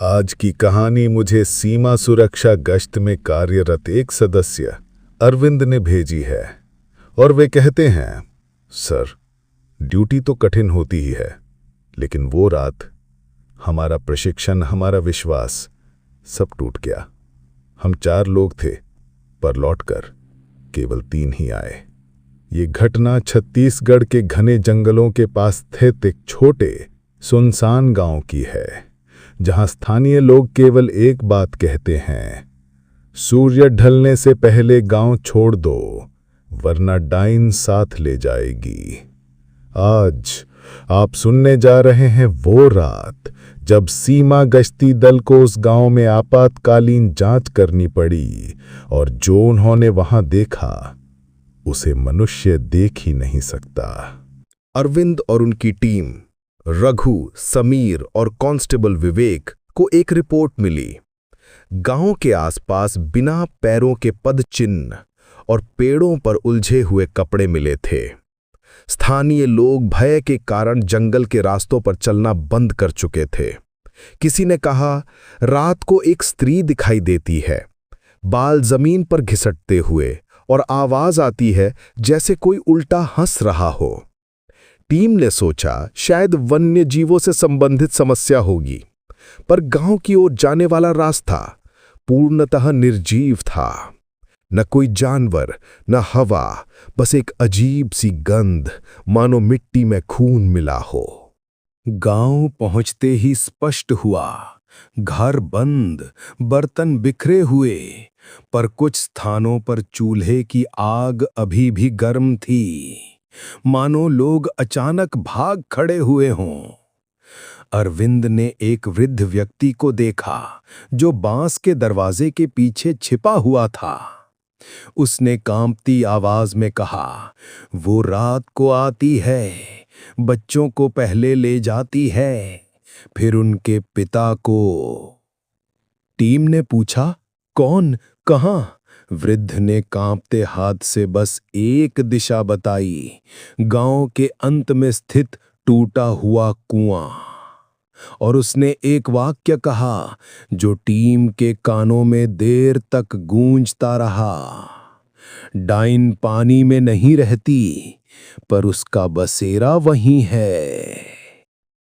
आज की कहानी मुझे सीमा सुरक्षा गश्त में कार्यरत एक सदस्य अरविंद ने भेजी है और वे कहते हैं, सर, ड्यूटी तो कठिन होती ही है, लेकिन वो रात हमारा प्रशिक्षण, हमारा विश्वास सब टूट गया। हम 4 लोग थे, पर लौटकर केवल 3 ही आए। ये घटना छत्तीसगढ़ के घने जंगलों के पास स्थित एक छोटे सुनसान गांव की है, जहां स्थानीय लोग केवल एक बात कहते हैं, सूर्य ढलने से पहले गांव छोड़ दो, वरना डाइन साथ ले जाएगी। आज आप सुनने जा रहे हैं वो रात जब सीमा गश्ती दल को उस गांव में आपातकालीन जांच करनी पड़ी और जो उन्होंने वहां देखा उसे मनुष्य देख ही नहीं सकता। अरविंद और उनकी टीम, रघु, समीर और कांस्टेबल विवेक को एक रिपोर्ट मिली। गांव के आसपास बिना पैरों के पदचिन्ह और पेड़ों पर उलझे हुए कपड़े मिले थे। स्थानीय लोग भय के कारण जंगल के रास्तों पर चलना बंद कर चुके थे। किसी ने कहा, रात को एक स्त्री दिखाई देती है, बाल जमीन पर घिसटते हुए, और आवाज आती है जैसे कोई उल्टा हंस रहा हो। टीम ने सोचा शायद वन्य जीवों से संबंधित समस्या होगी, पर गांव की ओर जाने वाला रास्ता पूर्णतः निर्जीव था। न कोई जानवर, न हवा, बस एक अजीब सी गंध, मानो मिट्टी में खून मिला हो। गांव पहुंचते ही स्पष्ट हुआ, घर बंद, बर्तन बिखरे हुए, पर कुछ स्थानों पर चूल्हे की आग अभी भी गर्म थी, मानो लोग अचानक भाग खड़े हुए हों। अरविंद ने एक वृद्ध व्यक्ति को देखा जो बांस के दरवाजे के पीछे छिपा हुआ था। उसने कांपती आवाज में कहा, वो रात को आती है, बच्चों को पहले ले जाती है, फिर उनके पिता को। टीम ने पूछा, कौन, कहां? वृद्ध ने कांपते हाथ से बस एक दिशा बताई, गांव के अंत में स्थित टूटा हुआ कुआं। और उसने एक वाक्य कहा जो टीम के कानों में देर तक गूंजता रहा, डाइन पानी में नहीं रहती, पर उसका बसेरा वहीं है।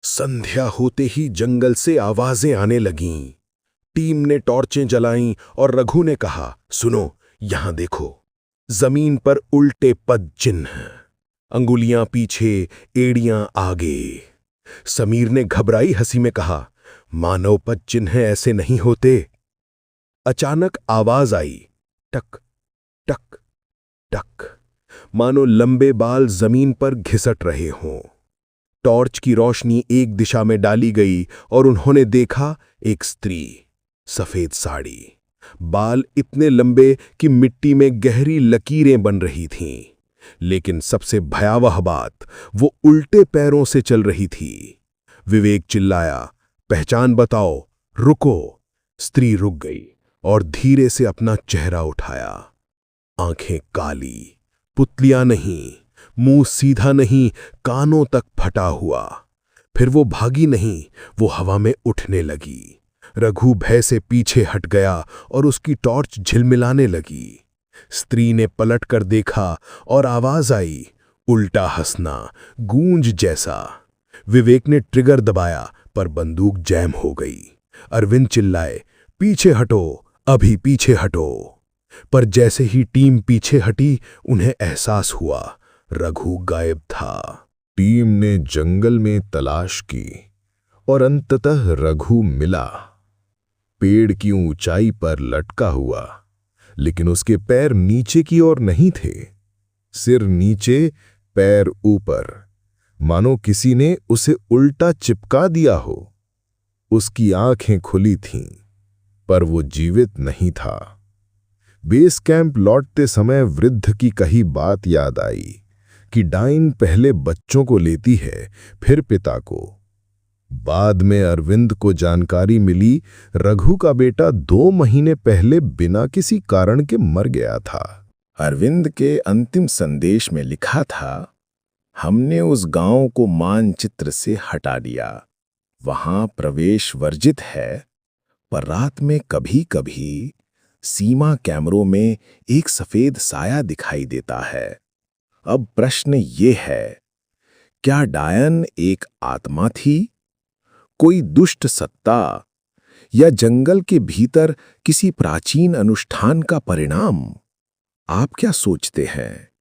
संध्या होते ही जंगल से आवाजें आने लगीं। टीम ने टॉर्चें जलाईं और रघु ने कहा, सुनो, यहां देखो। जमीन पर उल्टे पद चिन्ह, अंगुलियां पीछे, एड़ियां आगे। समीर ने घबराई हंसी में कहा, मानव पद चिन्ह ऐसे नहीं होते। अचानक आवाज आई, टक टक टक, मानो लंबे बाल जमीन पर घिसट रहे हों। टॉर्च की रोशनी एक दिशा में डाली गई और उन्होंने देखा एक स्त्री, सफेद साड़ी, बाल इतने लंबे कि मिट्टी में गहरी लकीरें बन रही थीं। लेकिन सबसे भयावह बात, वो उल्टे पैरों से चल रही थी। विवेक चिल्लाया, पहचान बताओ, रुको। स्त्री रुक गई और धीरे से अपना चेहरा उठाया। आंखें काली, पुतलियां नहीं, मुंह सीधा नहीं, कानों तक फटा हुआ। फिर वो भागी नहीं, वो हवा में उठने लगी। रघु भय से पीछे हट गया और उसकी टॉर्च झिलमिलाने लगी। स्त्री ने पलट कर देखा और आवाज आई, उल्टा हंसना, गूंज जैसा। विवेक ने ट्रिगर दबाया, पर बंदूक जैम हो गई। अरविंद चिल्लाए, पीछे हटो, अभी पीछे हटो। पर जैसे ही टीम पीछे हटी, उन्हें एहसास हुआ रघु गायब था। टीम ने जंगल में तलाश की और अंततः रघु मिला। पेड़ की ऊंचाई पर लटका हुआ, लेकिन उसके पैर नीचे की ओर नहीं थे। सिर नीचे, पैर ऊपर, मानो किसी ने उसे उल्टा चिपका दिया हो। उसकी आंखें खुली थीं, पर वो जीवित नहीं था। बेस कैंप लौटते समय वृद्ध की कही बात याद आई कि डाइन पहले बच्चों को लेती है, फिर पिता को। बाद में अरविंद को जानकारी मिली, रघु का बेटा 2 महीने पहले बिना किसी कारण के मर गया था। अरविंद के अंतिम संदेश में लिखा था, हमने उस गांव को मानचित्र से हटा दिया। वहां प्रवेश वर्जित है, पर रात में कभी-कभी सीमा कैमरों में एक सफेद साया दिखाई देता है। अब प्रश्न ये है, क्या डायन एक आत्मा थी, कोई दुष्ट सत्ता, या जंगल के भीतर किसी प्राचीन अनुष्ठान का परिणाम? आप क्या सोचते हैं?